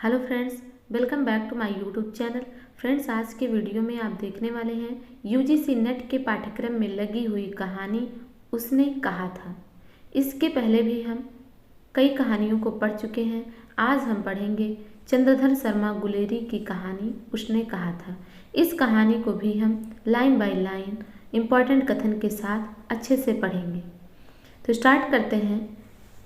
Hello friends, welcome back to my YouTube channel. Friends, आज के video में आप देखने वाले हैं यूजीसी नेट के पाठ्यक्रम में लगी हुई कहानी उसने कहा था। इसके पहले भी हम कई कहानियों को पढ़ चुके हैं। आज हम पढ़ेंगे चंद्रधर शर्मा गुलेरी की कहानी उसने कहा था। इस कहानी को भी हम लाइन बाय लाइन इम्पॉर्टेंट कथन के साथ अच्छे से पढ़ेंगे। तो स्टार्ट करते हैं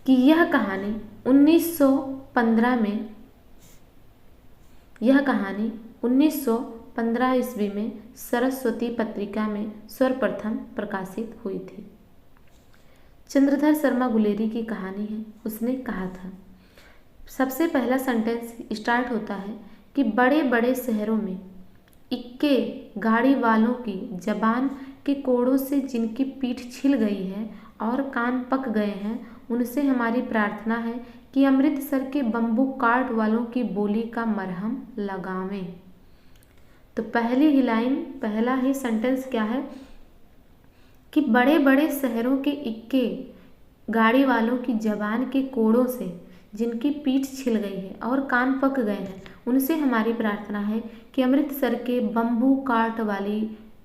कि यह कहानी 1915 ईस्वी में सरस्वती पत्रिका में सर्वप्रथम प्रकाशित हुई थी। चंद्रधर शर्मा गुलेरी की कहानी है उसने कहा था। सबसे पहला सेंटेंस स्टार्ट होता है कि बड़े बड़े शहरों में इक्के गाड़ी वालों की जबान के कोड़ों से जिनकी पीठ छिल गई है और कान पक गए हैं, उनसे हमारी प्रार्थना है कि अमृतसर के बम्बू काट वालों की बोली का मरहम लगावें। तो पहला ही सेंटेंस क्या है कि बड़े बड़े शहरों के इक्के गाड़ी वालों की जबान के कोड़ों से जिनकी पीठ छिल गई है और कान पक गए हैं, उनसे हमारी प्रार्थना है कि अमृतसर के बम्बू काट वाली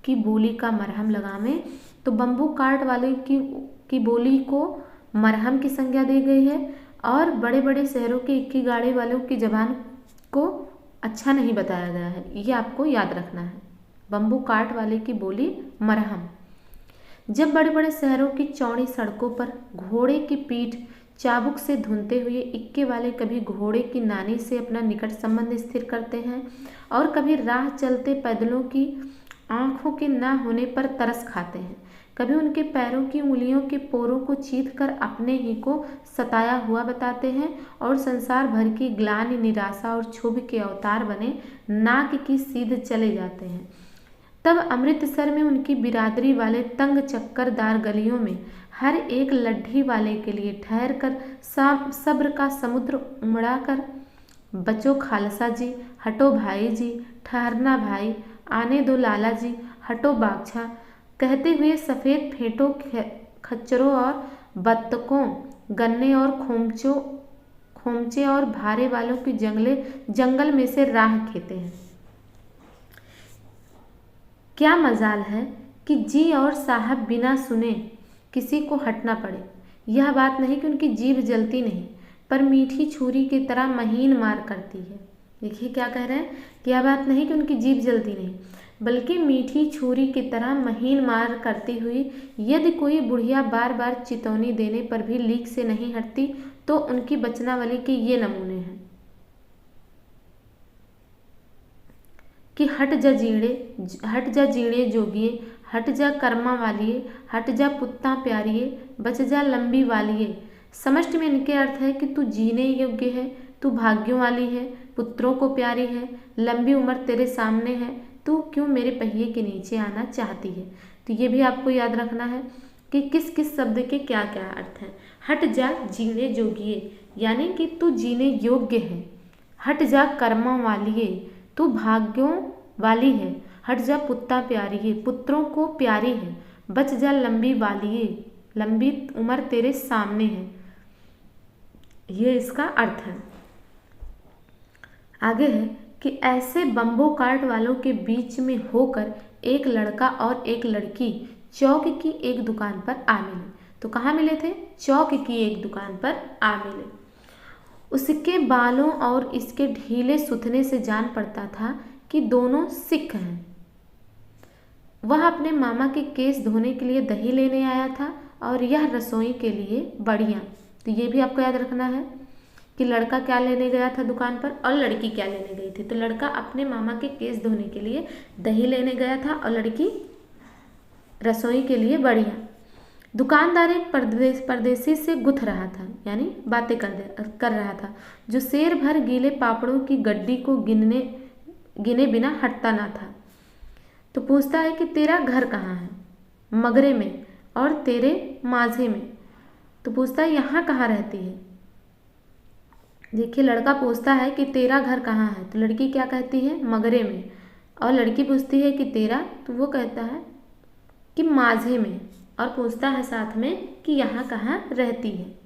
की बोली का मरहम लगावें। तो बम्बू काट वाले की बोली को मरहम की संज्ञा दी गई है और बड़े बड़े शहरों के इक्की गाड़ी वालों की जबान को अच्छा नहीं बताया गया है, ये आपको याद रखना है। बम्बू काट वाले की बोली मरहम। जब बड़े बड़े शहरों की चौड़ी सड़कों पर घोड़े की पीठ चाबुक से धुनते हुए इक्के वाले कभी घोड़े की नानी से अपना निकट संबंध स्थिर करते हैं और कभी राह चलते पैदलों की आंखों के ना होने पर तरस खाते हैं, कभी उनके पैरों की उंगलियों के पोरों को चीथ कर अपने ही को सताया हुआ बताते हैं और संसार भर की ग्लानि, निराशा और क्षोभ के अवतार बने नाक की सीध चले जाते हैं, तब अमृतसर में उनकी बिरादरी वाले तंग चक्करदार गलियों में हर एक लड्ढी वाले के लिए ठहर कर सब्र का समुद्र उमड़ा कर बचो खालसा जी, हटो भाई जी, ठहरना भाई, आने दो लाला जी, हटो बागछा कहते हुए सफ़ेद फेंटों, खच्चरों और बत्तकों, गन्ने और खोमचे और भारे वालों की जंगल में से राह खेते हैं। क्या मजाल है कि जी और साहब बिना सुने किसी को हटना पड़े। यह बात नहीं कि उनकी जीभ जलती नहीं, पर मीठी छुरी की तरह महीन मार करती है। देखिए क्या कह रहे हैं कि यह बात नहीं कि उनकी जीभ जलती नहीं, बल्कि मीठी छुरी की तरह महीन मार करती हुई यदि कोई बुढ़िया बार बार चेतावनी देने पर भी लीक से नहीं हटती, तो उनकी बचनावली के ये नमूने हैं कि हट जा जीणे जोगिए, हट जा कर्मा वालिए, हट जा पुत्ता प्यारिए, बच जा लंबी वालिए। समष्टि में इनके अर्थ है कि तू जीने योग्य है, तू भाग्यों वाली है, पुत्रों को प्यारी है, लंबी उम्र तेरे सामने है, तू क्यों मेरे पहिए के नीचे आना चाहती है। तो ये भी आपको याद रखना है कि किस किस शब्द के क्या क्या अर्थ हैं। हट जा जीने जोगिए यानी कि तू जीने योग्य है, हट जा कर्मा वालिए तू भाग्यों वाली है, हट जा पुत्ता प्यारी है, पुत्रों को प्यारी है, बच जा लंबी वालिए, लंबी उम्र तेरे सामने है। ये इसका अर्थ है। आगे है कि ऐसे बम्बो काट वालों के बीच में होकर एक लड़का और एक लड़की चौक की एक दुकान पर आ मिले। तो कहाँ मिले थे? चौक की एक दुकान पर आ मिले। उसके बालों और इसके ढीले सुथने से जान पड़ता था कि दोनों सिख हैं। वह अपने मामा के केस धोने के लिए दही लेने आया था और यह रसोई के लिए बढ़िया। तो ये भी आपको याद रखना है कि लड़का क्या लेने गया था दुकान पर और लड़की क्या लेने गई थी। तो लड़का अपने मामा के केस धोने के लिए दही लेने गया था और लड़की रसोई के लिए बढ़िया। दुकानदार एक परदेसी से गुथ रहा था, यानी बातें कर रहा था, जो शेर भर गीले पापड़ों की गड्डी को गिने बिना हटता ना था। तो पूछता है कि तेरा घर कहाँ है? मगरे में। और तेरे? माझे में। तो पूछता है यहाँ कहाँ रहती है? देखिए, लड़का पूछता है कि तेरा घर कहाँ है, तो लड़की क्या कहती है? मगरे में। और लड़की पूछती है कि तेरा, तो वो कहता है कि माझे में, और पूछता है साथ में कि यहाँ कहाँ रहती है।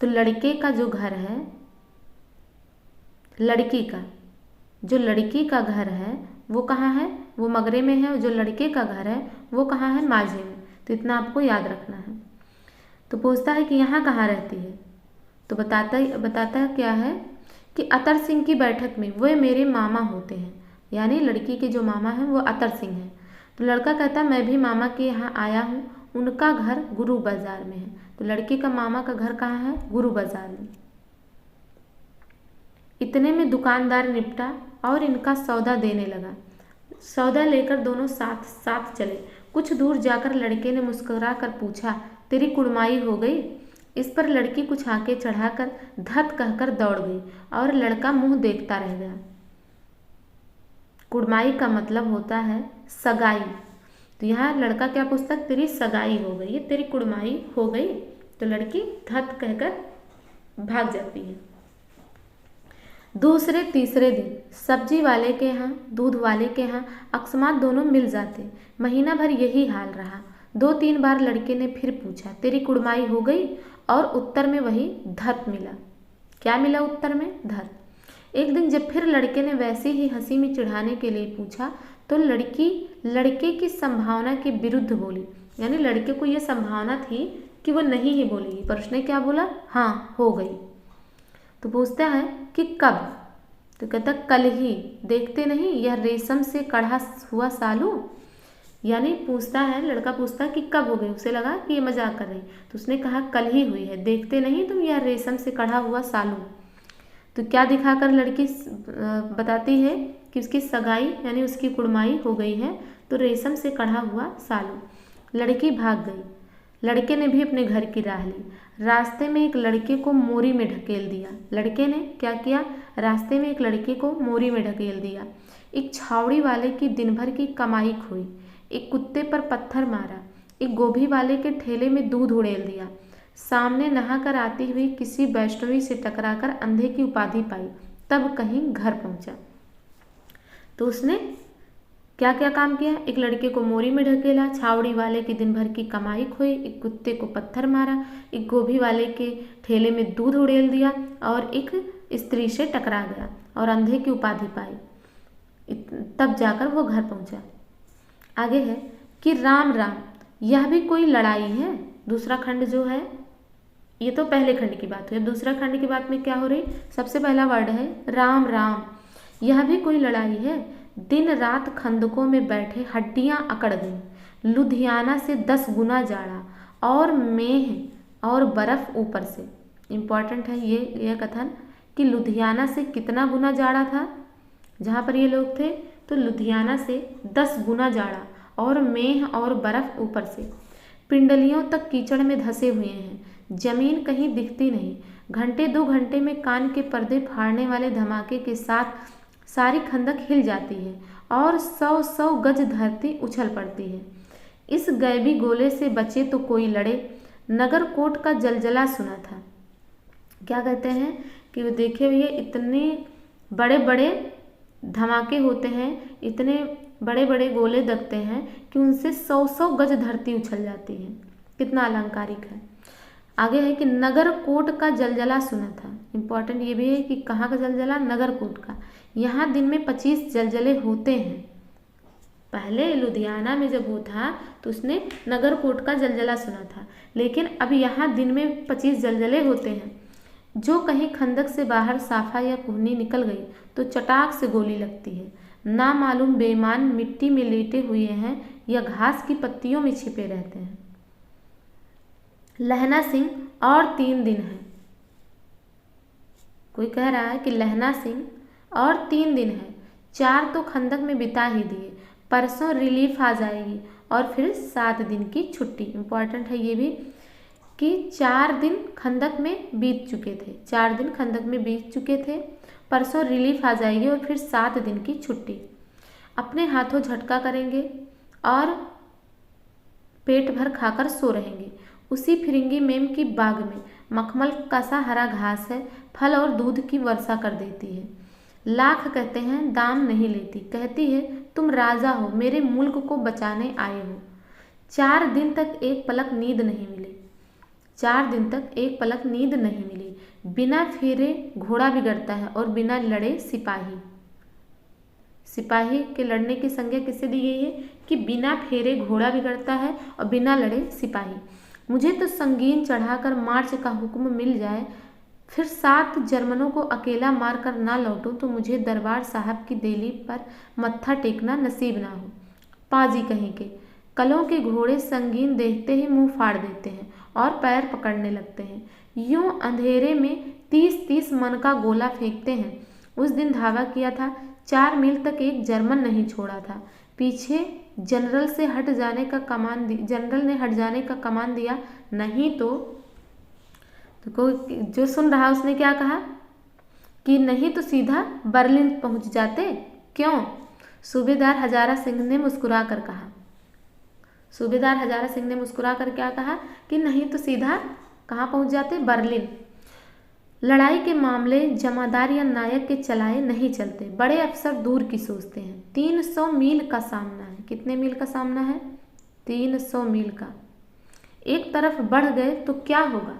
तो लड़के का जो घर है, लड़की का, जो लड़की का घर है वो कहाँ है, वो मगरे में है, और जो लड़के का घर है वो कहाँ है, माझे में। तो इतना आपको याद रखना है। तो पूछता है कि यहाँ कहाँ रहती है, तो बताता क्या है कि अतर सिंह की बैठक में, वे मेरे मामा होते हैं, यानी लड़की के जो मामा हैं वो अतर सिंह हैं। तो लड़का कहता मैं भी मामा के यहाँ आया हूँ, उनका घर गुरु बाजार में है। तो लड़के का मामा का घर कहाँ है, गुरु बाजार में। इतने में दुकानदार निपटा और इनका सौदा देने लगा। सौदा लेकर दोनों साथ साथ चले। कुछ दूर जाकर लड़के ने मुस्कुरा कर पूछा, तेरी कुड़माई हो गई? इस पर लड़की कुछ आंखें चढ़ाकर धत कहकर दौड़ गई और लड़का मुंह देखता रह गया। कुड़माई का मतलब होता है सगाई। तो यहाँ लड़का क्या पूछता, तेरी सगाई हो गई है, तेरी कुड़माई हो गई? तो लड़की धत कहकर भाग जाती है। दूसरे तीसरे दिन सब्जी वाले के यहाँ, दूध वाले के यहाँ अकस्मात दोनों मिल जाते। महीना भर यही हाल रहा। 2-3 बार लड़के ने फिर पूछा, तेरी कुड़माई हो गई? और उत्तर में वही धत मिला। क्या मिला उत्तर में? धत। एक दिन जब फिर लड़के ने वैसे ही हंसी में चिढ़ाने के लिए पूछा तो लड़की लड़के की संभावना के विरुद्ध बोली, यानी लड़के को यह संभावना थी कि वो नहीं ही बोलेगी, पर उसने क्या बोला, हाँ हो गई। तो पूछता है कि कब? तो कहता कल ही, देखते नहीं यह रेशम से कढ़ा हुआ सालू। यानी पूछता है, लड़का पूछता है कि कब हो गई, उसे लगा कि ये मजाक कर रही, तो उसने कहा कल ही हुई है, देखते नहीं तुम यह रेशम से कढ़ा हुआ सालू। तो क्या दिखाकर लड़की बताती है कि उसकी सगाई यानी उसकी कुड़माई हो गई है, तो रेशम से कढ़ा हुआ सालू। लड़की भाग गई। लड़के ने भी अपने घर की राह ली। रास्ते में एक लड़के को मोरी में ढकेल दिया। लड़के ने क्या किया, रास्ते में एक लड़के को मोरी में ढकेल दिया। एक छावड़ी वाले की दिन भर की कमाई खोई, एक कुत्ते पर पत्थर मारा, एक गोभी वाले के ठेले में दूध उड़ेल दिया, सामने नहाकर आती हुई किसी वैष्णवी से टकराकर अंधे की उपाधि पाई, तब कहीं घर पहुंचा। तो उसने क्या क्या काम किया, एक लड़के को मोरी में ढकेला, छावड़ी वाले की दिन भर की कमाई खोई, एक कुत्ते को पत्थर मारा, एक गोभी वाले के ठेले में दूध उड़ेल दिया और एक स्त्री से टकरा गया और अंधे की उपाधि पाई, तब जाकर वो घर पहुंचा। आगे है कि राम राम, यह भी कोई लड़ाई है। दूसरा खंड जो है, ये तो पहले खंड की बात हुई, अब दूसरा खंड की बात में क्या हो रही, सबसे पहला वर्ड है राम राम, यह भी कोई लड़ाई है। दिन रात खंदकों में बैठे हड्डियां अकड़ गईं, लुधियाना से 10 गुना जाड़ा और मेह और बर्फ ऊपर से। इम्पॉर्टेंट है ये कथन कि लुधियाना से कितना गुना जाड़ा था जहाँ पर ये लोग थे, तो लुधियाना से 10 गुना जाड़ा और मेह और बर्फ ऊपर से। पिंडलियों तक कीचड़ में धंसे हुए हैं, जमीन कहीं दिखती नहीं। घंटे 2 घंटे में कान के पर्दे फाड़ने वाले धमाके के साथ सारी खंदक हिल जाती है और 100-100 गज धरती उछल पड़ती है। इस गैबी गोले से बचे तो कोई लड़े। नगर कोट का जलजला सुना था। क्या कहते हैं कि वो देखे हुए इतने बड़े बड़े धमाके होते हैं, इतने बड़े बड़े गोले दगते हैं कि उनसे 100-100 गज धरती उछल जाती है। कितना अलंकारिक है। आगे है कि नगर कोट का जलजला सुना था। इम्पॉर्टेंट ये भी है कि कहाँ का जलजला, नगर कोट का। यहाँ दिन में 25 जलजले होते हैं। पहले लुधियाना में जब वो था तो उसने नगर कोट का जलजला सुना था, लेकिन अब यहाँ दिन में 25 जलजले होते हैं। जो कहीं खंदक से बाहर साफा या कुहनी निकल गई तो चटाक से गोली लगती है। ना मालूम बेईमान मिट्टी में लेटे हुए हैं या घास की पत्तियों में छिपे रहते हैं। लहना सिंह और 3 दिन है। कोई कह रहा है कि लहना सिंह और 3 दिन है, 4 तो खंदक में बिता ही दिए, परसों रिलीफ आ जाएगी और फिर 7 दिन की छुट्टी। इम्पॉर्टेंट है ये भी कि 4 दिन खंदक में बीत चुके थे, 4 दिन खंदक में बीत चुके थे, परसों रिलीफ आ जाएगी और फिर 7 दिन की छुट्टी। अपने हाथों झटका करेंगे और पेट भर खाकर सो रहेंगे। उसी फिरिंगी मेम की बाग में मखमल का सा हरा घास है, फल और दूध की वर्षा कर देती है। लाख कहते हैं दाम नहीं लेती, कहती है तुम राजा हो, मेरे मुल्क को बचाने आए हो। 4 दिन तक एक पलक नींद नहीं मिली, 4 दिन तक एक पलक नींद नहीं मिली। बिना फेरे घोड़ा बिगड़ता है और बिना लड़े सिपाही। सिपाही के लड़ने की संज्ञा किससे दी गई है कि बिना फेरे घोड़ा बिगड़ता है और बिना लड़े सिपाही। मुझे तो संगीन चढ़ाकर मार्च का हुक्म मिल जाए, फिर 7 जर्मनों को अकेला मारकर ना लौटूं तो मुझे दरबार साहब की देली पर मत्था टेकना नसीब ना हो। पाजी कहीं के कलों के घोड़े संगीन देखते ही मुंह फाड़ देते हैं और पैर पकड़ने लगते हैं। यूं अंधेरे में 30-30 मन का गोला फेंकते हैं। उस दिन धावा किया था, 4 मील तक एक जर्मन नहीं छोड़ा था। पीछे जनरल ने हट जाने का कमान दिया, नहीं तो कोई जो सुन रहा उसने क्या कहा कि नहीं तो सीधा बर्लिन पहुंच जाते। क्यों? सूबेदार हजारा सिंह ने मुस्कुरा कर कहा। सूबेदार हजारा सिंह ने मुस्कुरा कर क्या कहा कि नहीं तो सीधा कहाँ पहुंच जाते? बर्लिन। लड़ाई के मामले जमादार या नायक के चलाए नहीं चलते, बड़े अफसर दूर की सोचते हैं। 300 मील का सामना है। कितने मील का सामना है? 300 मील का। एक तरफ बढ़ गए तो क्या होगा?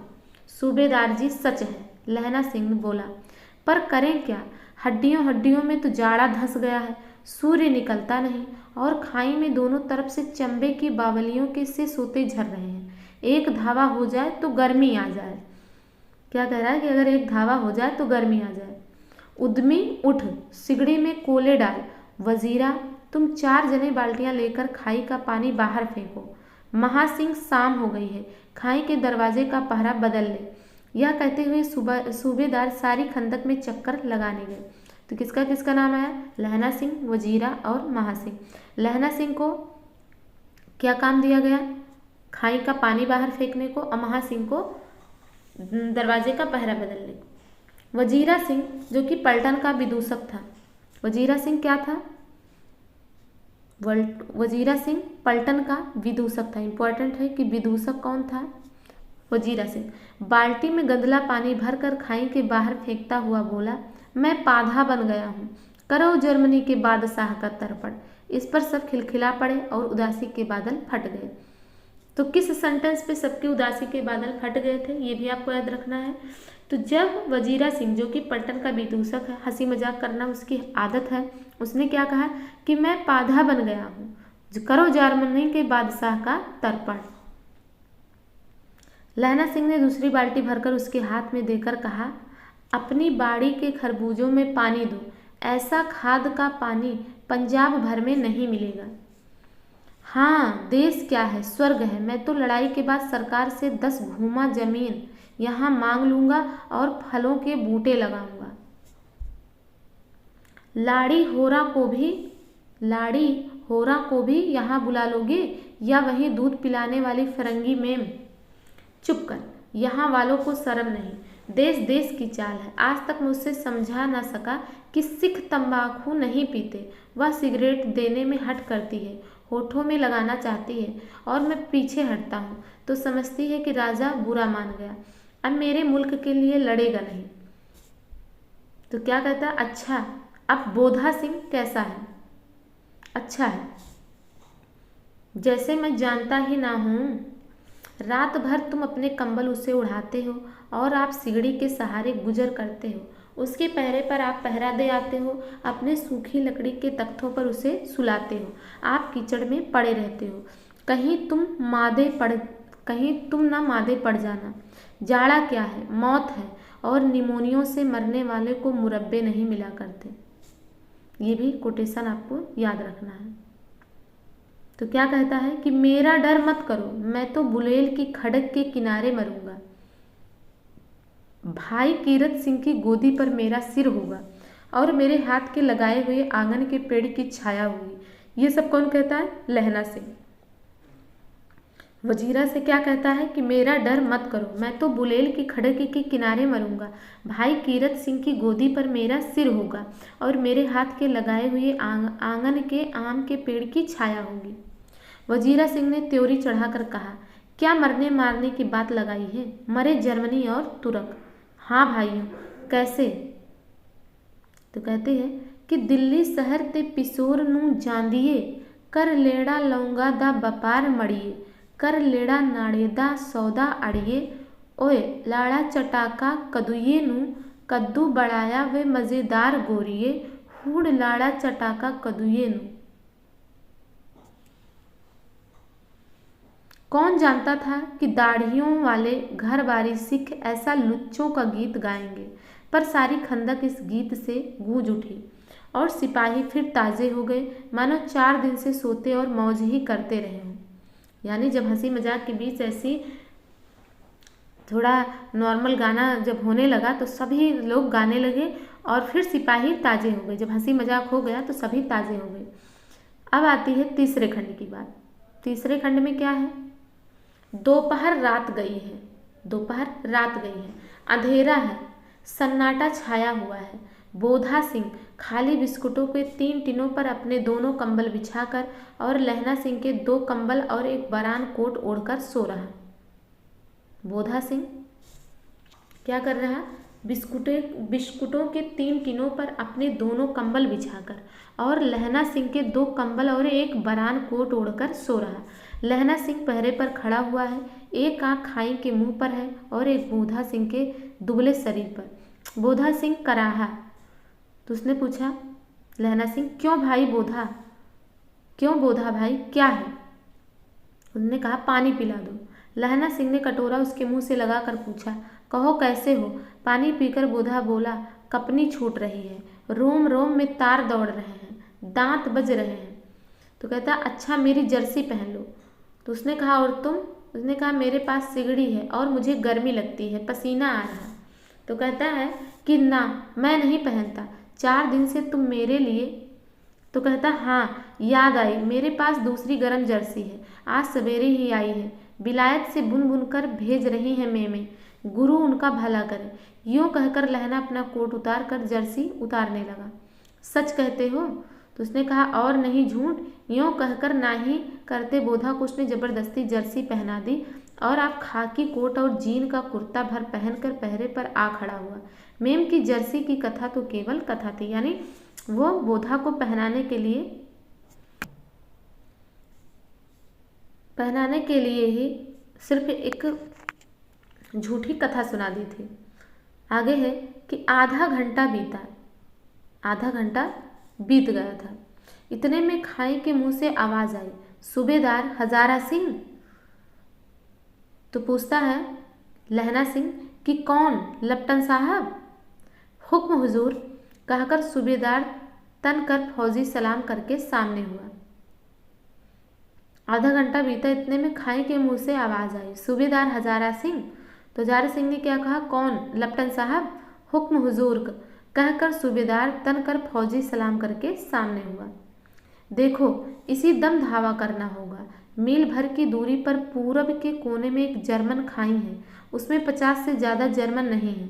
सूबेदार जी सच है, लहना सिंह बोला, पर करें क्या? हड्डियों हड्डियों में तो जाड़ा धंस गया है, सूर्य निकलता नहीं और खाई में दोनों तरफ से चंबे की बावलियों के से सोते झर रहे हैं। एक धावा हो जाए तो गर्मी आ जाए। क्या कह रहा है कि अगर एक धावा हो जाए तो गर्मी आ जाए। उद्यमी उठ, सिगड़ी में कोले डाल। वजीरा, तुम 4 जने बाल्टियां लेकर खाई का पानी बाहर फेंको। महासिंह, शाम हो गई है, खाई के दरवाजे का पहरा बदल ले। यह कहते हुए सूबेदार सारी खंदक में चक्कर लगाने गए। तो किसका किसका नाम आया? लहना सिंह, वजीरा और महासिंह। लहना सिंह को क्या काम दिया गया? खाई का पानी बाहर फेंकने को, और महासिंह को दरवाजे का पहरा बदलने को। वजीरा सिंह जो कि पलटन का विदूषक था। वजीरा सिंह क्या था? वजीरा सिंह पलटन का विदूषक था। इंपॉर्टेंट है कि विदूषक कौन था? वजीरा सिंह। बाल्टी में गंदला पानी भरकर खाई के बाहर फेंकता हुआ बोला, मैं पाधा बन गया हूँ, करो जर्मनी के बादशाह का तर्पण। इस पर सब खिलखिला पड़े और उदासी के बादल फट गए। तो किस सेंटेंस पे सबके उदासी के बादल फट गए थे, ये भी आपको याद रखना है। तो जब वजीरा सिंह जो कि पलटन का विदूषक है, हंसी मजाक करना उसकी आदत है, उसने क्या कहा कि मैं पाधा बन गया हूँ, करो जर्मनी के बादशाह का तर्पण। लहना सिंह ने दूसरी बाल्टी भरकर उसके हाथ में देकर कहा, अपनी बाड़ी के खरबूजों में पानी दो, ऐसा खाद का पानी पंजाब भर में नहीं मिलेगा। हाँ, देश क्या है, स्वर्ग है। मैं तो लड़ाई के बाद सरकार से 10 घूमा जमीन यहाँ मांग लूँगा और फलों के बूटे लगाऊंगा। लाड़ी होरा को भी यहाँ बुला लोगे या वहीं दूध पिलाने वाली फरंगी मेम? चुप कर, यहाँ वालों को शर्म नहीं। देश देश की चाल है। आज तक मुझसे समझा ना सका कि सिख तंबाकू नहीं पीते, वह सिगरेट देने में हट करती है, होठों में लगाना चाहती है और मैं पीछे हटता हूँ तो समझती है कि राजा बुरा मान गया, अब मेरे मुल्क के लिए लड़ेगा नहीं। तो क्या कहता है? अच्छा, अब बोधा सिंह कैसा है? अच्छा है, जैसे मैं जानता ही ना हूँ। रात भर तुम अपने कंबल उसे उड़ाते हो और आप सिगड़ी के सहारे गुजर करते हो, उसके पहरे पर आप पहरा दे आते हो, अपने सूखी लकड़ी के तख्तों पर उसे सुलाते हो, आप कीचड़ में पड़े रहते हो, कहीं तुम ना मादे पड़ जाना। जाड़ा क्या है, मौत है, और निमोनियों से मरने वाले को मुरब्बे नहीं मिला करते। ये भी कोटेशन आपको याद रखना है। तो क्या कहता है कि मेरा डर मत करो, मैं तो बुलेल की खड़क के किनारे मरूंगा, भाई कीरत सिंह की गोदी पर मेरा सिर होगा और मेरे हाथ के लगाए हुए आंगन के पेड़ की छाया होगी। ये सब कौन कहता है? लहना सिंह। वजीरा से क्या कहता है कि मेरा डर मत करो, मैं तो बुलेल की खड़क के किनारे मरूंगा, भाई कीरत सिंह की गोदी पर मेरा सिर होगा और मेरे हाथ के लगाए हुए आंगन के आम के पेड़ की छाया होगी। वजीरा सिंह ने त्योरी चढ़ाकर कहा, क्या मरने मारने की बात लगाई है? मरे जर्मनी और तुर्क। हाँ भाइयों, कैसे? तो कहते हैं कि दिल्ली शहर ते पिसोर नू जांदिए, कर लेड़ा लौंगा दा बपार मड़िए, कर लेड़ा नाड़े दा सौदा अड़िए, ओए लाड़ा चटाका कदुए नू, कद्दू बढ़ाया वे मज़ेदार गोरिये, हूड़ लाड़ा चटाका कदुए नू। कौन जानता था कि दाढ़ियों वाले घर बारी सिख ऐसा लुच्चों का गीत गाएंगे, पर सारी खंदक इस गीत से गूंज उठी और सिपाही फिर ताज़े हो गए, मानो 4 दिन से सोते और मौज ही करते रहे हों। यानी जब हंसी मजाक के बीच ऐसी थोड़ा नॉर्मल गाना जब होने लगा तो सभी लोग गाने लगे और फिर सिपाही ताज़े हो गए। जब हंसी मजाक हो गया तो सभी ताज़े हो गए। अब आती है तीसरे खंड की बात। तीसरे खंड में क्या है? दोपहर रात गई है, दोपहर रात गई है, अंधेरा है, सन्नाटा छाया हुआ है। बोधा सिंह खाली बिस्कुटों के 3 टिनों पर अपने दोनों कंबल बिछाकर और लहना सिंह के 2 कंबल और एक बरान कोट ओढ़कर सो रहा। बोधा सिंह क्या कर रहा? बिस्कुटों के 3 टिनों पर अपने दोनों कंबल बिछाकर और लहना सिंह के 2 कंबल और एक बरान कोट ओढ़कर सो रहा। लहना सिंह पहरे पर खड़ा हुआ है, एक आंख खाई के मुंह पर है और एक बोधा सिंह के दुबले शरीर पर। बोधा सिंह कराहा। तो उसने पूछा, लहना सिंह, क्यों भाई बोधा, क्यों बोधा भाई, क्या है? उन्होंने कहा, पानी पिला दो। लहना सिंह ने कटोरा उसके मुंह से लगाकर पूछा, कहो कैसे हो? पानी पीकर बोधा बोला, कपनी छूट रही है, रोम रोम में तार दौड़ रहे हैं, दांत बज रहे हैं। तो कहता, अच्छा मेरी जर्सी पहन लो। तो उसने कहा, और तुम? उसने कहा, मेरे पास सिगड़ी है और मुझे गर्मी लगती है, पसीना आ रहा है। तो कहता है कि ना, मैं नहीं पहनता, 4 दिन से तुम मेरे लिए। तो कहता, हाँ याद आई, मेरे पास दूसरी गर्म जर्सी है, आज सवेरे ही आई है, विलायत से बुन बुन कर भेज रही हैं मेमें, गुरु उनका भला करे। यूँ कहकर लहना अपना कोट उतार कर जर्सी उतारने लगा। सच कहते हो? तो उसने कहा, और नहीं झूठ। यूँ कहकर ना ही करते बोधा को उसने जबरदस्ती जर्सी पहना दी और आप खाकी कोट और जीन का कुर्ता भर पहनकर पहरे पर आ खड़ा हुआ। मेम की जर्सी की कथा तो केवल कथा थी, यानी वो बोधा को पहनाने के लिए ही सिर्फ एक झूठी कथा सुना दी थी। आगे है कि आधा घंटा बीत गया था। इतने में खाई के मुंह से आवाज आई, सूबेदार हजारा सिंह। तो पूछता है लहना सिंह कि कौन? लपटन साहब। हुक्म हुजूर, कहकर सूबेदार तन कर फौजी सलाम करके सामने हुआ। आधा घंटा बीता, इतने में खाई के मुंह से आवाज आई, सूबेदार हजारा सिंह। तो हजारा सिंह ने क्या कहा? कौन? लपटन साहब। हुक्म हुजूर, कहकर सूबेदार तन कर फौजी सलाम करके सामने हुआ। देखो, इसी दम धावा करना होगा। मील भर की दूरी पर पूरब के कोने में एक जर्मन खाई है, उसमें 50 से ज़्यादा जर्मन नहीं है।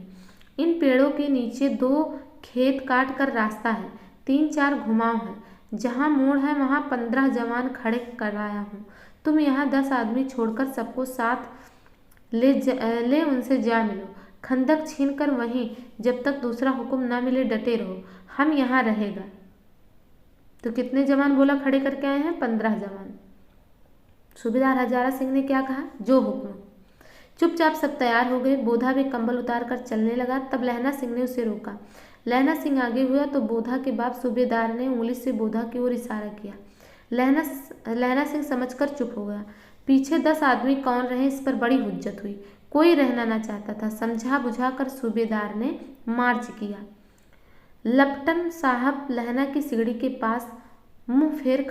इन पेड़ों के नीचे 2 खेत काट कर रास्ता है, 3-4 घुमाव है, जहाँ मोड़ है वहाँ 15 जवान खड़े कराया हूँ। तुम यहाँ 10 आदमी छोड़कर सबको साथ ले उनसे जा मिलो। खंदक छीन कर वहीं जब तक दूसरा हुक्म ना मिले डटे रहो, हम यहाँ रहेगा। तो कितने जवान बोला खड़े करके आए हैं? 15 जवान। सूबेदार हजारा सिंह ने क्या कहा? जो हुक्म। चुपचाप सब तैयार हो गए। बोधा भी कंबल उतार कर चलने लगा। तब लहना सिंह ने उसे रोका। लहना सिंह आगे हुआ तो बोधा के बाप सूबेदार ने उंगली से बोधा की ओर इशारा किया। लहना सिंह समझकर चुप हो गया। पीछे 10 आदमी कौन रहे इस पर बड़ी हुज्जत हुई। कोई रहना न चाहता था। समझा बुझा कर सूबेदार ने मार्च किया। लपटन साहब लहना की सिगड़ी के पास मुंह फेर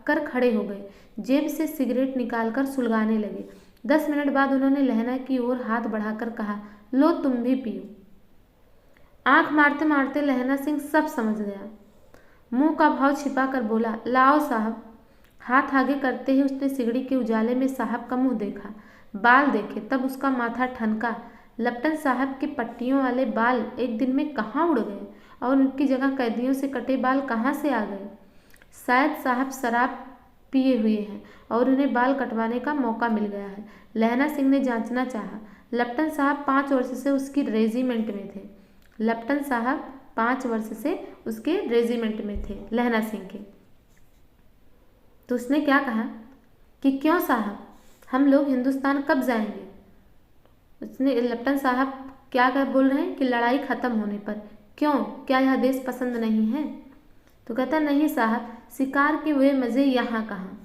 कर खड़े हो गए। जेब से सिगरेट निकालकर सुलगाने लगे। 10 मिनट बाद उन्होंने लहना की ओर हाथ बढ़ाकर कहा, लो तुम भी पियो। आंख मारते मारते लहना सिंह सब समझ गया। मुंह का भाव छिपा कर बोला, लाओ साहब। हाथ आगे करते ही उसने सिगड़ी के उजाले में साहब का मुंह देखा, बाल देखे, तब उसका माथा ठनका। लपटन साहब के पट्टियों वाले बाल एक दिन में कहाँ उड़ गए और उनकी जगह कैदियों से कटे बाल कहाँ से आ गए? शायद साहब शराब पिए हुए हैं और उन्हें बाल कटवाने का मौका मिल गया है। लहना सिंह ने जांचना चाहा। लपटन साहब 5 वर्ष से उसकी रेजिमेंट में थे। लपटन साहब 5 वर्ष से उसके रेजिमेंट में थे, लहना सिंह के। तो उसने क्या कहा कि क्यों साहब, हम लोग हिंदुस्तान कब जाएंगे? उसने लप्टन साहब क्या बोल रहे हैं कि लड़ाई ख़त्म होने पर। क्यों, क्या यह देश पसंद नहीं है? तो कहता नहीं साहब, शिकार के वे मज़े यहाँ कहाँ।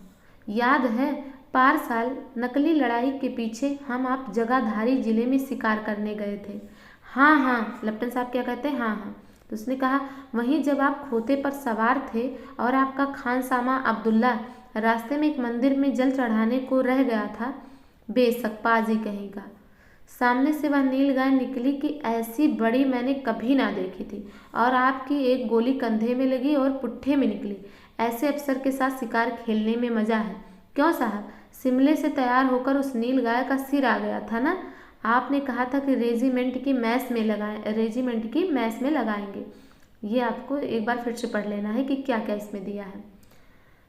याद है पार साल नकली लड़ाई के पीछे हम आप जगाधारी जिले में शिकार करने गए थे। हाँ हाँ, लप्टन साहब क्या कहते हैं, हाँ हाँ। तो उसने कहा वहीं जब आप खोते पर सवार थे और आपका खानसामा अब्दुल्ला रास्ते में एक मंदिर में जल चढ़ाने को रह गया था। बेशक पाजी कहेगा। सामने से वह नील गाय निकली कि ऐसी बड़ी मैंने कभी ना देखी थी, और आपकी एक गोली कंधे में लगी और पुट्ठे में निकली। ऐसे अफसर के साथ शिकार खेलने में मज़ा है। क्यों साहब, शिमले से तैयार होकर उस नील गाय का सिर आ गया था ना। आपने कहा था कि रेजिमेंट की मैस में लगाएंगे। ये आपको एक बार फिर से पढ़ लेना है कि क्या क्या इसमें दिया है।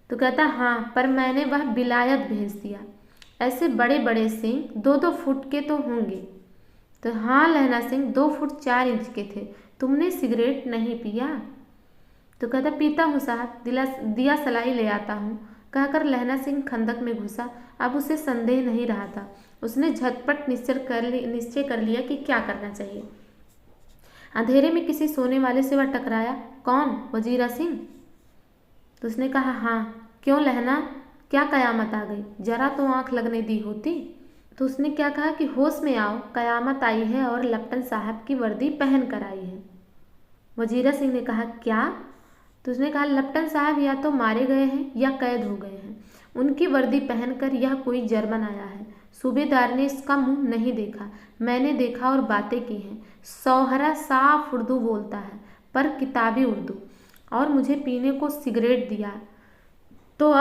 तो कहता हाँ, पर मैंने वह विलायत भेज दिया। ऐसे बड़े बड़े सिंह 2-2 फुट के तो होंगे। तो हाँ लहना सिंह 2 फुट 4 इंच के थे। तुमने सिगरेट नहीं पिया? तो कहता पीता हूँ साहब, दिया सलाई ले आता हूँ, कहकर लहना सिंह खंदक में घुसा। अब उसे संदेह नहीं रहा था। उसने झटपट निश्चय कर लिया कि क्या करना चाहिए। अंधेरे में किसी सोने वाले से वह टकराया। कौन, वजीरा सिंह? तो उसने कहा हाँ। क्यों लहना, क्या कयामत आ गई, जरा तो आंख लगने दी होती। तो उसने क्या कहा कि होश में आओ, कयामत आई है और लप्टन साहब की वर्दी पहन कर आई है। वजीरा सिंह ने कहा क्या? तो उसने कहा लप्टन साहब या तो मारे गए हैं या कैद हो गए हैं। उनकी वर्दी पहनकर यह कोई जर्मन आया है। सूबेदार ने इसका मुंह नहीं देखा, मैंने देखा और बातें की हैं। सौहरा साफ उर्दू बोलता है, पर किताबी उर्दू, और मुझे पीने को सिगरेट दिया। तो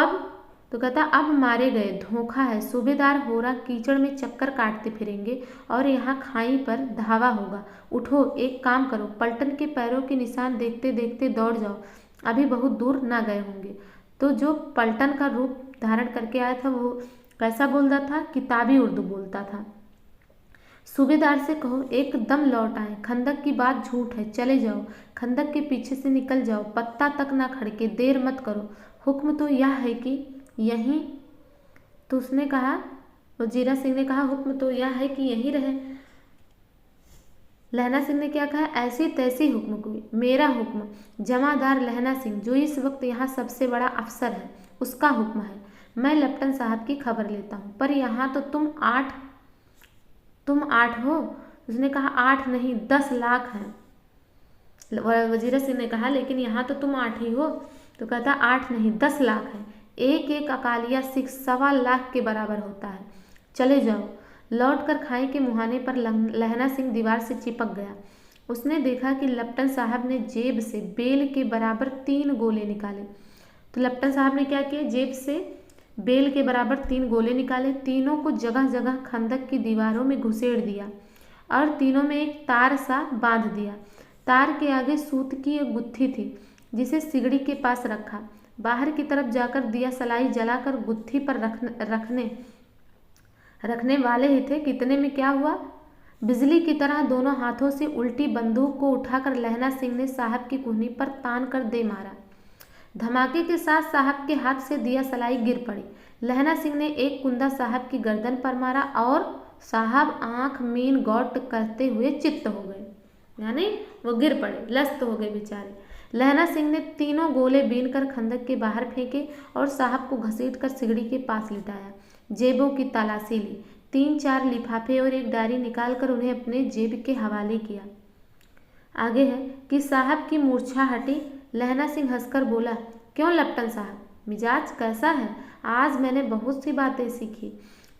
कहता अब मारे गए, धोखा है। सूबेदार हो रहा कीचड़ में चक्कर काटते फिरेंगे और यहाँ खाई पर धावा होगा। उठो, एक काम करो, पलटन के पैरों के निशान देखते देखते दौड़ जाओ, अभी बहुत दूर ना गए होंगे। तो जो पलटन का रूप धारण करके आया था वो कैसा बोलता था? किताबी उर्दू बोलता था। सूबेदार से कहो एकदम लौट आए, खंदक की बात झूठ है, चले जाओ, खंदक के पीछे से निकल जाओ, पत्ता तक ना खड़के, देर मत करो। हुक्म तो यह है कि यहीं। तो उसने कहा, वजीरा सिंह ने कहा हुक्म तो यह है कि यहीं रहे। लहना सिंह ने क्या कहा? ऐसी तैसी हुक्म कोई, मेरा हुक्म जमादार लहना सिंह जो इस वक्त यहाँ सबसे बड़ा अफसर है उसका हुक्म है। मैं लप्टन साहब की खबर लेता हूँ, पर यहाँ तो तुम 8 हो। उसने कहा 8 नहीं 10 लाख हैं। वजीरा सिंह ने कहा लेकिन यहाँ तो तुम 8 ही हो। तो कहता 8 नहीं 10 लाख है। एक एक अकालिया सिख 1.25 लाख के बराबर होता है। चले जाओ। लौट कर खाई के मुहाने पर लहना सिंह दीवार से चिपक गया। उसने देखा कि लप्टन साहब ने जेब से बेल के बराबर 3 गोले निकाले। तो लप्टन साहब ने क्या किया? जेब से बेल के बराबर 3 गोले निकाले, तीनों को जगह जगह खंदक की दीवारों में घुसेड़ दिया और तीनों में एक तार सा बांध दिया। तार के आगे सूत की एक गुत्थी थी जिसे सिगड़ी के पास रखा। बाहर की तरफ जाकर दिया सलाई जलाकर गुत्थी पर रखने वाले ही थे। कितने में क्या हुआ? बिजली की तरह दोनों हाथों से उल्टी बंदूक को उठाकर लहना सिंह ने साहब की कुहनी पर तान कर दे मारा। धमाके के साथ साहब के हाथ से दिया सलाई गिर पड़ी। लहना सिंह ने एक कुंदा साहब की गर्दन पर मारा और साहब आंख मीन गौट करते हुए चित्त हो गए, यानी वो गिर पड़े, लस्त हो गए बेचारे। लहना सिंह ने तीनों गोले बीन कर खंदक के बाहर फेंके और साहब को घसीट कर सिगड़ी के पास लिटाया। जेबों की तलाशी ली, 3-4 लिफाफे और एक डायरी निकालकर उन्हें अपने जेब के हवाले किया। आगे है कि साहब की मूर्छा हटी। लहना सिंह हंसकर बोला, क्यों लप्टन साहब, मिजाज कैसा है? आज मैंने बहुत सी बातें सीखी।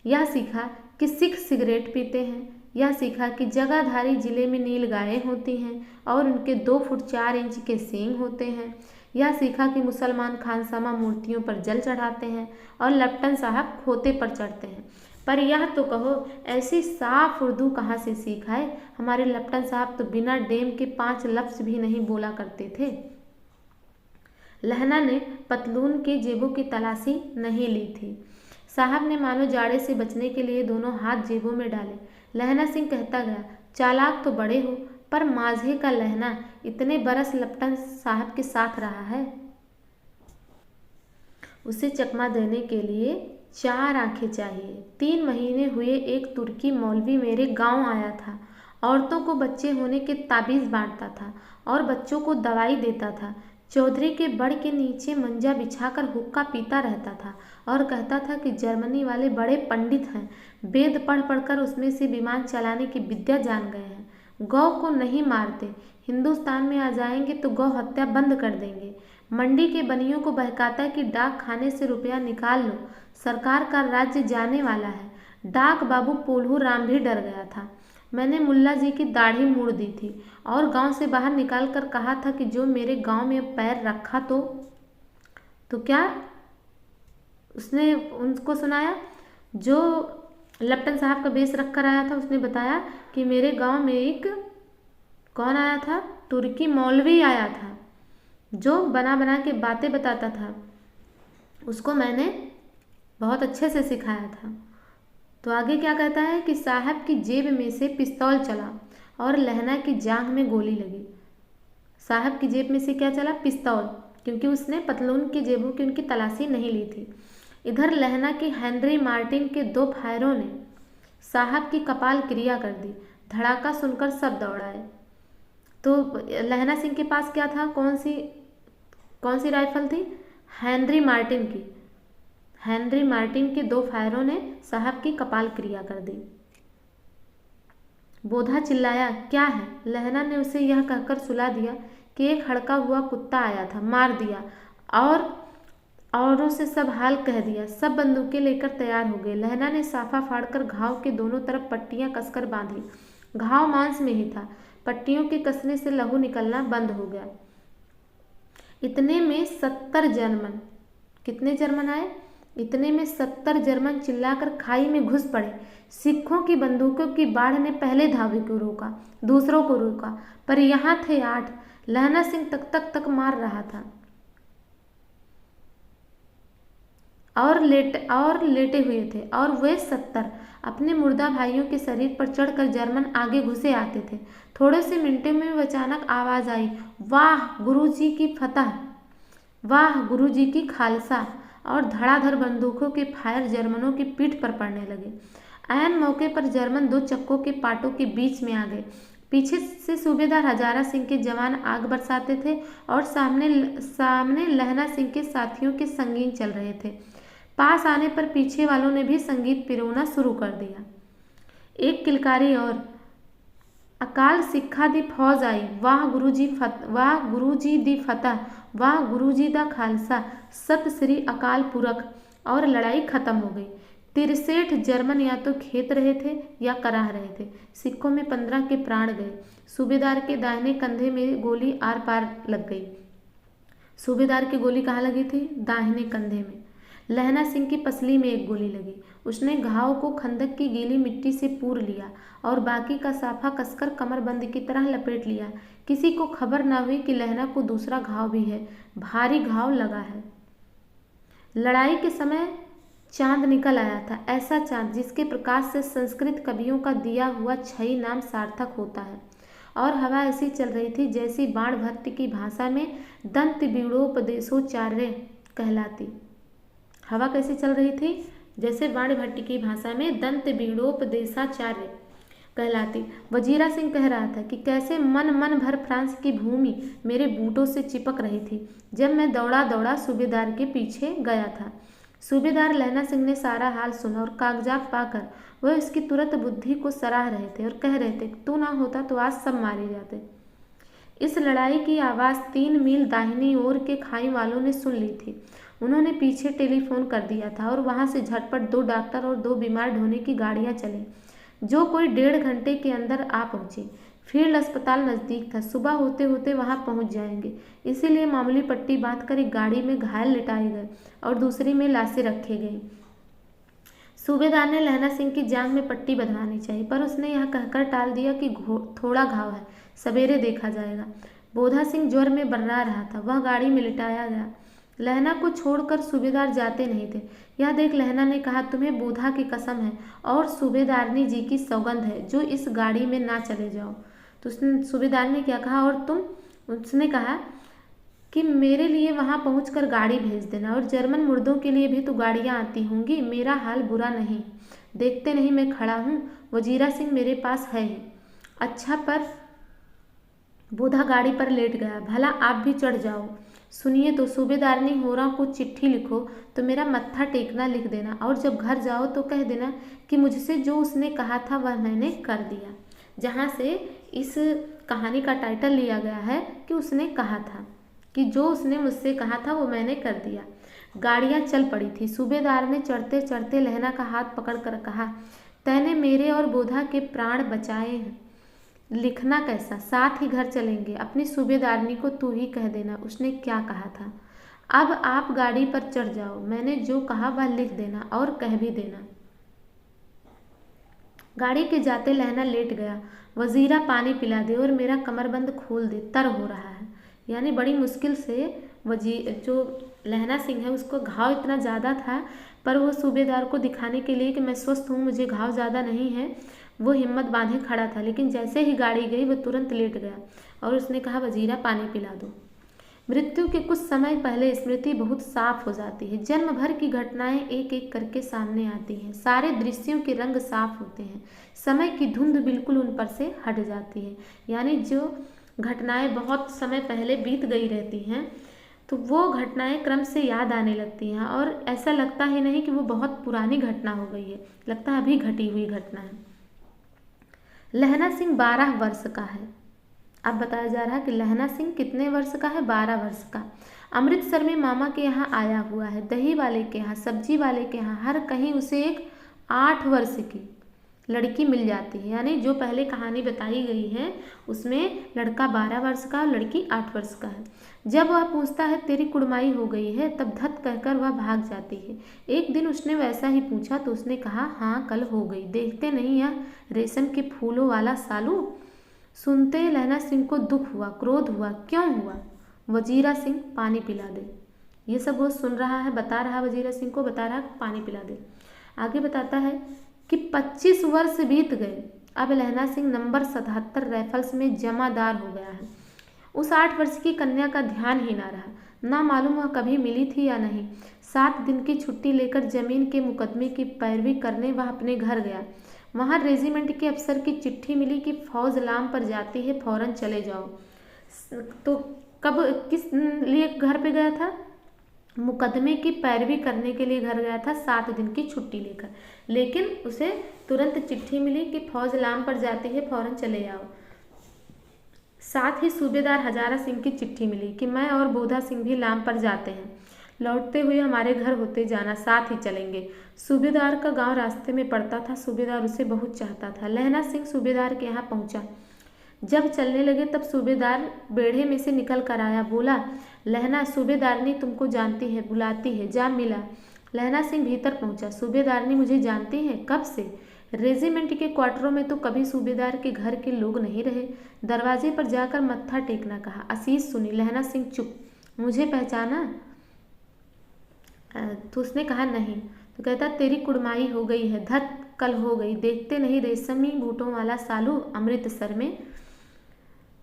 यह सीखा कि सिख सिगरेट पीते हैं, यह सीखा कि जगाधारी जिले में नील गायें होती हैं और उनके 2 फुट 4 इंच के सींग होते हैं। यह सीखा कि मुसलमान खानसामा मूर्तियों पर जल चढ़ाते हैं और लप्टन साहब खोते पर चढ़ते हैं। पर यह तो कहो ऐसी साफ उर्दू कहाँ से सीखा है? हमारे लप्टन साहब तो बिना डेम के 5 लफ्ज़ भी नहीं बोला करते थे। लहना ने पतलून के जेबों की तलाशी नहीं ली थी। साहब ने मानो जाड़े से बचने के लिए दोनों हाथ जेबों में डाले। लहना सिंह कहता गया, चालाक तो बड़े हो, पर माझे का लहना इतने बरस लप्टन साहब के साथ रहा है, उसे चकमा देने के लिए 4 आंखें चाहिए। 3 महीने हुए एक तुर्की मौलवी मेरे गांव आया था। औरतों को बच्चे होने के ताबीज़ बांटता था और बच्चों को दवाई देता था। चौधरी के बड़ के नीचे मंजा बिछाकर हुक्का पीता रहता था और कहता था कि जर्मनी वाले बड़े पंडित हैं, वेद पढ़ पढ़कर उसमें से विमान चलाने की विद्या जान गए हैं। गौ को नहीं मारते, हिंदुस्तान में आ जाएंगे तो गौ हत्या बंद कर देंगे। मंडी के बनियों को बहकाता है कि डाक खाने से रुपया निकाल लो, सरकार का राज्य जाने वाला है। डाक बाबू पोल्हू राम भी डर गया था। मैंने मुल्ला जी की दाढ़ी मूड़ दी थी और गांव से बाहर निकाल कर कहा था कि जो मेरे गांव में पैर रखा तो क्या उसने उनको सुनाया। जो लप्टन साहब का बेस रख कर आया था उसने बताया कि मेरे गांव में एक कौन आया था, तुर्की मौलवी आया था जो बना बना के बातें बताता था। उसको मैंने बहुत अच्छे से सिखाया था। तो आगे क्या कहता है कि साहब की जेब में से पिस्तौल चला और लहना की जांघ में गोली लगी। साहब की जेब में से क्या चला? पिस्तौल, क्योंकि उसने पतलून की जेबों की उनकी तलाशी नहीं ली थी। इधर लहना की हेनरी मार्टिन के 2 फायरों ने साहब की कपाल क्रिया कर दी। धड़ाका सुनकर सब दौड़ाए। तो लहना सिंह के पास क्या था? कौन सी राइफल थी? हेनरी मार्टिन की। हेनरी मार्टिन के 2 फायरों ने साहब की कपाल क्रिया कर दी। बोधा चिल्लाया, क्या है? लहना ने उसे यह कहकर सुला दिया कि एक हड़का हुआ कुत्ता आया था, मार दिया। और औरों से सब हाल कह दिया। सब बंदूकें लेकर तैयार हो गए। लहना ने साफा फाड़कर घाव के दोनों तरफ पट्टियां कसकर बांधी। घाव मांस में ही था। पट्टियों के कसने से लहू निकलना बंद हो गया। इतने में 70 जर्मन, कितने जर्मन आए? इतने में 70 जर्मन चिल्लाकर खाई में घुस पड़े। सिखों की बंदूकों की बाढ़ ने पहले धावे को रोका, दूसरों को रोका, पर यहाँ थे 8। लहना सिंह तक मार रहा था और लेटे हुए थे, और वे 70 अपने मुर्दा भाइयों के शरीर पर चढ़कर जर्मन आगे घुसे आते थे। थोड़े से मिनटों में अचानक आवाज़ आई, वाह गुरुजी की फतह, वाह गुरुजी की खालसा। और धड़ाधड़ बंदूकों के फायर जर्मनों की पीठ पर पड़ने लगे। ऐन मौके पर जर्मन 2 चक्कों के पाटों के बीच में आ गए। पीछे से सूबेदार हजारा सिंह के जवान आग बरसाते थे और सामने लहना सिंह के साथियों के संगीन चल रहे थे। पास आने पर पीछे वालों ने भी संगीत पिरोना शुरू कर दिया। एक किलकारी और, अकाल सिखा दी फौज आई, वाह गुरुजी दी फतह, वाह गुरुजी दा खालसा, सत श्री अकाल पुरख। और लड़ाई खत्म हो गई। 63 जर्मन या तो खेत रहे थे या कराह रहे थे। सिखों में 15 के प्राण गए। सूबेदार के दाहिने कंधे में गोली आर पार लग गई। सूबेदार की गोली कहाँ लगी थी? दाहिने कंधे में। लहना सिंह की पसली में एक गोली लगी। उसने घाव को खंदक की गीली मिट्टी से पूर लिया और बाकी का साफा कसकर कमरबंद की तरह लपेट लिया। किसी को खबर न हुई कि लहना को दूसरा घाव भी है। भारी घाव लगा है। लड़ाई के समय चांद निकल आया था, ऐसा चांद जिसके प्रकाश से संस्कृत कवियों का दिया हुआ छई नाम सार्थक होता है। और हवा ऐसी चल रही थी जैसी बाण भट्ट की भाषा में दंत बीड़ोपदेशोचार्य कहलाती। हवा कैसी चल रही थी? जैसे बाण भट्ट की भाषा में दंत बीड़ोपदेशाचार्य कहलाती। वजीरा सिंह कह रहा था कि कैसे मन भर फ्रांस की भूमि मेरे बूटों से चिपक रही थी जब मैं दौड़ा दौड़ा सूबेदार के पीछे गया था। सूबेदार लहना सिंह ने सारा हाल सुना और कागजात पाकर वह इसकी तुरंत बुद्धि को सराह रहे थे और कह रहे थे, तू ना होता तो आज सब मारे जाते। इस लड़ाई की आवाज़ 3 मील दाहिनी ओर के खाई वालों ने सुन ली थी। उन्होंने पीछे टेलीफोन कर दिया था और वहां से झटपट 2 डॉक्टर और 2 बीमार ढोने की गाड़ियां चली, जो कोई 1.5 घंटे के अंदर आ पहुंची। फील्ड अस्पताल नज़दीक था, सुबह होते होते वहां पहुंच जाएंगे। इसीलिए मामूली पट्टी बांधकर एक गाड़ी में घायल लिटाए गए और दूसरी में लाशें रखे गई। सूबेदार ने लहना सिंह की जांघ में पट्टी बंधवानी चाहिए, पर उसने यह कहकर टाल दिया कि थोड़ा घाव है, सवेरे देखा जाएगा। बोधा सिंह ज्वर में बर्रा रहा था। वह गाड़ी में लिटाया गया। लहना को छोड़कर सूबेदार जाते नहीं थे। यह देख लहना ने कहा, तुम्हें बोधा की कसम है और सूबेदारनी जी की सौगंध है जो इस गाड़ी में ना चले जाओ। तो सूबेदार ने क्या कहा? और तुम? उसने कहा, कि मेरे लिए वहाँ पहुंचकर गाड़ी भेज देना, और जर्मन मुर्दों के लिए भी तो गाड़ियाँ आती होंगी, मेरा हाल बुरा नहीं। देखते नहीं मैं खड़ा हूँ, वजीरा सिंह मेरे पास है ही। अच्छा, पर बोधा गाड़ी पर लेट गया। भला आप भी चढ़ जाओ। सुनिए तो, सूबेदारनी होरा को चिट्ठी लिखो तो मेरा मत्था टेकना लिख देना, और जब घर जाओ तो कह देना कि मुझसे जो उसने कहा था वह मैंने कर दिया। जहाँ से इस कहानी का टाइटल लिया गया है कि उसने कहा था, कि जो उसने मुझसे कहा था वो मैंने कर दिया। गाड़ियाँ चल पड़ी थी। सूबेदार ने चढ़ते चढ़ते लहना का हाथ पकड़कर कहा, तैने मेरे और बोधा के प्राण बचाए हैं। लिखना कैसा, साथ ही घर चलेंगे। अपनी सूबेदारनी को तू ही कह देना उसने क्या कहा था। अब आप गाड़ी पर चढ़ जाओ, मैंने जो कहा वह लिख देना और कह भी देना। गाड़ी के जाते लहना लेट गया। वजीरा पानी पिला दे और मेरा कमरबंद खोल दे, तर हो रहा है। यानी बड़ी मुश्किल से जो लहना सिंह है उसको घाव इतना ज़्यादा था, पर वो सूबेदार को दिखाने के लिए कि मैं स्वस्थ हूँ, मुझे घाव ज़्यादा नहीं है, वो हिम्मत बांधे खड़ा था। लेकिन जैसे ही गाड़ी गई वो तुरंत लेट गया और उसने कहा, वजीरा पानी पिला दो। मृत्यु के कुछ समय पहले स्मृति बहुत साफ हो जाती है। जन्म भर की घटनाएं एक एक करके सामने आती हैं। सारे दृश्यों के रंग साफ होते हैं। समय की धुंध बिल्कुल उन पर से हट जाती है। यानी जो घटनाएं बहुत समय पहले बीत गई रहती हैं तो वो घटनाएं क्रम से याद आने लगती हैं, और ऐसा लगता ही नहीं कि वो बहुत पुरानी घटना हो गई है, लगता है अभी घटी हुई घटना है। लहना सिंह 12 वर्ष का है। अब बताया जा रहा है कि लहना सिंह कितने वर्ष का है, 12 वर्ष का। अमृतसर में मामा के यहाँ आया हुआ है, दही वाले के यहाँ, सब्जी वाले के यहाँ, हर कहीं उसे एक 8 वर्ष की लड़की मिल जाती है। यानी जो पहले कहानी बताई गई है उसमें लड़का 12 वर्ष का और लड़की 8 वर्ष का है। जब वह पूछता है तेरी कुड़माई हो गई है, तब धत कहकर वह भाग जाती है। एक दिन उसने वैसा ही पूछा तो उसने कहा, हाँ कल हो गई। देखते नहीं यह रेशम के फूलों वाला सालू। सुनते लहना सिंह को दुख हुआ, क्रोध हुआ। क्यों हुआ? वजीरा सिंह पानी पिला दे। ये सब वो सुन रहा है, बता रहा वजीरा सिंह को, बता रहा पानी पिला दे। आगे बताता है कि 25 वर्ष बीत गए। अब लहना सिंह नंबर 77 राइफल्स में जमादार हो गया है। उस 8 वर्ष की कन्या का ध्यान ही ना रहा, ना मालूम वह कभी मिली थी या नहीं। 7 दिन की छुट्टी लेकर जमीन के मुकदमे की पैरवी करने वह अपने घर गया। वहाँ रेजिमेंट के अफसर की चिट्ठी मिली कि फौज लाम पर जाती है, फौरन चले जाओ। तो कब किस लिए घर पे गया था? मुकदमे की पैरवी करने के लिए घर गया था, 7 दिन की छुट्टी लेकर। लेकिन उसे तुरंत चिट्ठी मिली कि फौज लाम पर जाती है, फौरन चले आओ। साथ ही सूबेदार हजारा सिंह की चिट्ठी मिली कि मैं और बोधा सिंह भी लाम पर जाते हैं, लौटते हुए हमारे घर होते जाना, साथ ही चलेंगे। सूबेदार का गांव रास्ते में पड़ता था। सूबेदार उसे बहुत चाहता था। लहना सिंह सूबेदार के यहाँ पहुंचा। जब चलने लगे तब सूबेदार बेढ़े में से निकल कर आया। बोला, लहना सूबेदारनी तुमको जानती है, बुलाती है, जा मिला। लहना सिंह भीतर पहुंचा। सूबेदारनी मुझे जानती है? कब से? रेजिमेंट के क्वार्टरों में तो कभी सूबेदार के घर के लोग नहीं रहे। दरवाजे पर जाकर मत्था टेकना कहा। आशीष सुनी। लहना सिंह चुप। मुझे पहचाना? तो उसने कहा नहीं। तो कहता, तेरी कुड़माई हो गई है, धत कल हो गई। देखते नहीं रेशमी बूटों वाला सालू अमृतसर में।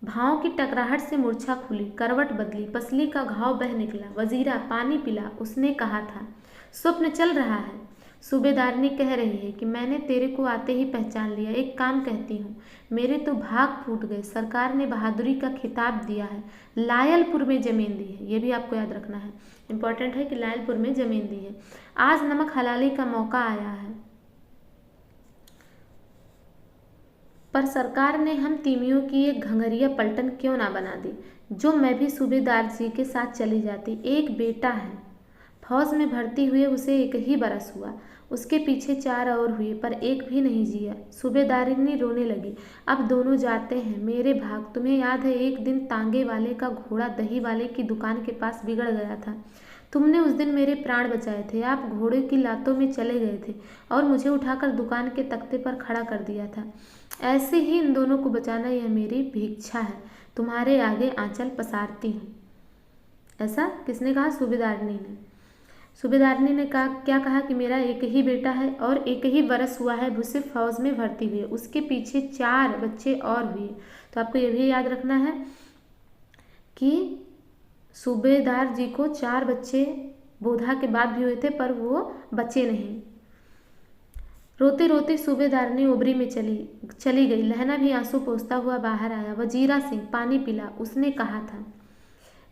भाव की टकराहट से मूर्छा खुली, करवट बदली, पसली का घाव बह निकला। वजीरा पानी पिला, उसने कहा था। स्वप्न चल रहा है। सूबेदारनी कह रही है कि मैंने तेरे को आते ही पहचान लिया। एक काम कहती हूँ, मेरे तो भाग फूट गए। सरकार ने बहादुरी का खिताब दिया है। लायलपुर में ज़मीन दी है, ये भी आपको याद रखना है, इम्पोर्टेंट है कि लायलपुर में ज़मीन दी है। आज नमक हलाली का मौका आया है, पर सरकार ने हम तीमियों की एक घंघरिया पलटन क्यों ना बना दी, जो मैं भी सूबेदार जी के साथ चली जाती। एक बेटा है, फौज में भर्ती हुए उसे 1 ही बरस हुआ। उसके पीछे 4 और हुए, पर एक भी नहीं जिया। सूबेदारिनी रोने लगी। अब दोनों जाते हैं मेरे भाग। तुम्हें याद है एक दिन तांगे वाले का घोड़ा दही वाले की दुकान के पास बिगड़ गया था। तुमने उस दिन मेरे प्राण बचाए थे। आप घोड़े की लातों में चले गए थे और मुझे उठाकर दुकान के तख्ते पर खड़ा कर दिया था। ऐसे ही इन दोनों को बचाना यह मेरी भिक्षा है। तुम्हारे आगे आंचल पसारती हूँ। ऐसा किसने कहा? सूबेदारनी ने। सूबेदारनी ने कहा, क्या कहा? कि मेरा 1 ही बेटा है और 1 ही बरस हुआ है उसे फौज में भर्ती हुए। उसके पीछे 4 बच्चे और हुए। तो आपको ये भी याद रखना है कि सूबेदार जी को 4 बच्चे बोधा के बाद भी हुए थे, पर वो बचे नहीं। रोते रोते सूबेदारनी ओबरी में चली गई। लहना भी आंसू पोंछता हुआ बाहर आया। वजीरा सिंह, पानी पिला, उसने कहा था।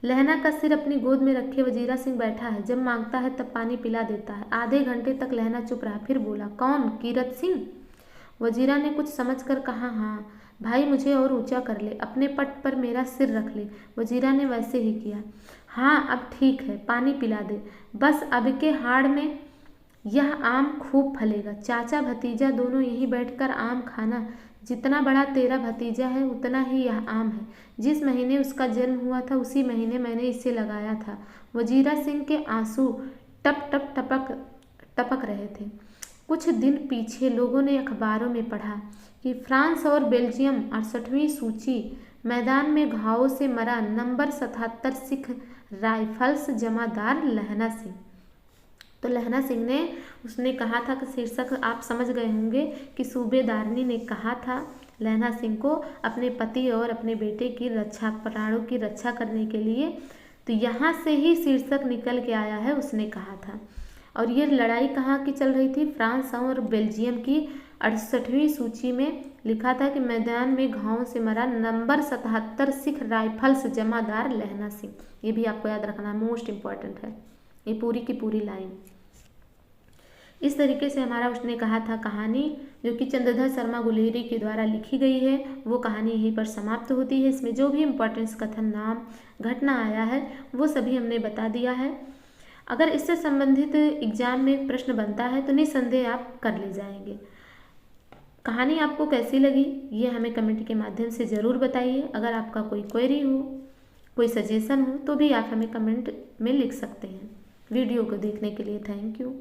लहना का सिर अपनी गोद में रखे वजीरा सिंह बैठा है। जब मांगता है तब पानी पिला देता है। आधे घंटे तक लहना चुप रहा, फिर बोला, कौन? कीरत सिंह? वजीरा ने कुछ समझकर कहा, हाँ भाई, मुझे और ऊंचा कर ले, अपने पट पर मेरा सिर रख ले। वजीरा ने वैसे ही किया। हाँ अब ठीक है, पानी पिला दे, बस अब के हाड़ में यह आम खूब फलेगा। चाचा भतीजा दोनों यहीं बैठकर आम खाना। जितना बड़ा तेरा भतीजा है उतना ही यह आम है। जिस महीने उसका जन्म हुआ था उसी महीने मैंने इसे लगाया था। वजीरा सिंह के आंसू टप टप टपक रहे थे। कुछ दिन पीछे लोगों ने अखबारों में पढ़ा कि फ्रांस और बेल्जियम 68वीं सूची, मैदान में घावों से मरा नंबर 77 सिख राइफल्स जमादार लहना सिंह। तो लहना सिंह ने उसने कहा था कि शीर्षक आप समझ गए होंगे कि सूबेदारनी ने कहा था लहना सिंह को अपने पति और अपने बेटे की रक्षा, प्राणों की रक्षा करने के लिए। तो यहाँ से ही शीर्षक निकल के आया है, उसने कहा था। और ये लड़ाई कहाँ की चल रही थी? फ्रांस और बेल्जियम की 68वीं सूची में लिखा था कि मैदान में घावों से मरा नंबर 77 सिख राइफल्स जमादार लहना सिंह। ये भी आपको याद रखना, मोस्ट इम्पॉर्टेंट है ये पूरी की पूरी लाइन। इस तरीके से हमारा उसने कहा था कहानी, जो कि चंद्रधर शर्मा गुलेरी के द्वारा लिखी गई है, वो कहानी यहीं पर समाप्त होती है। इसमें जो भी इम्पोर्टेंस कथन, नाम, घटना आया है वो सभी हमने बता दिया है। अगर इससे संबंधित एग्जाम में प्रश्न बनता है तो निस्संदेह आप कर ले जाएंगे। कहानी आपको कैसी लगी ये हमें कमेंट के माध्यम से ज़रूर बताइए। अगर आपका कोई क्वेरी हो, कोई सजेशन हो तो भी आप हमें कमेंट में लिख सकते हैं। वीडियो को देखने के लिए थैंक यू।